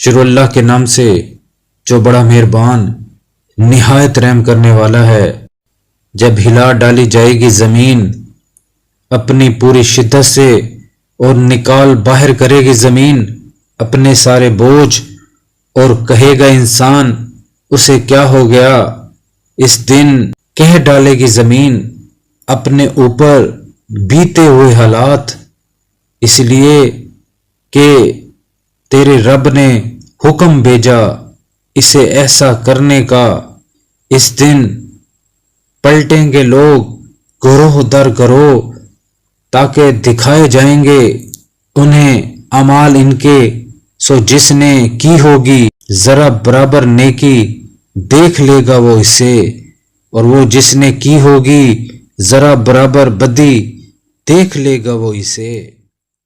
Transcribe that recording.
शुरू अल्लाह के नाम से जो बड़ा मेहरबान निहायत रहम करने वाला है। जब हिला डाली जाएगी ज़मीन अपनी पूरी शिद्दत से और निकाल बाहर करेगी ज़मीन अपने सारे बोझ, और कहेगा इंसान उसे क्या हो गया। इस दिन कह डालेगी ज़मीन अपने ऊपर बीते हुए हालात, इसलिए कि तेरे रब ने हुक्म भेजा इसे ऐसा करने का। इस दिन पलटेंगे लोग गिरोह दर गिरोह, ताकि दिखाए जाएंगे उन्हें अमाल इनके। सो जिसने की होगी जरा बराबर नेकी देख लेगा वो इसे, और वो जिसने की होगी जरा बराबर बदी देख लेगा वो इसे।